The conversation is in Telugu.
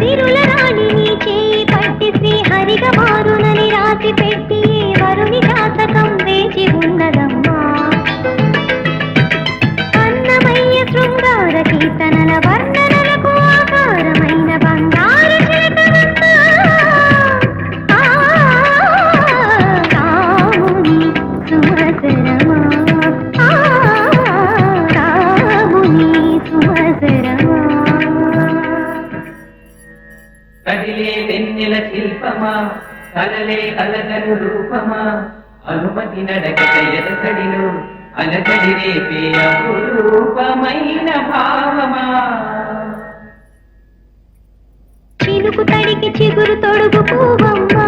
సిరుల రాణి నీ చేయి పట్టి శ్రీహరిగా మారునని రాసి పెట్టి వరుని జాతకం వేచి ఉన్నదమ్మా. అన్నమయ్య శృంగార కీర్తనల వర్ణనలకు ఆకారమైన బంగారు చిలకనమ్మా. రాముని సుమసరమా, రాముని సుమసరమా. కదిలే వెన్నెల శిల్పమా, కలలే అలగను రూపమా, అనుమతి నడకట ఎదసడిలో అలకడి రేపే అపురూపమైన భావమా. చినుకు తడికి చిగురు తొడుగు పూవమ్మా,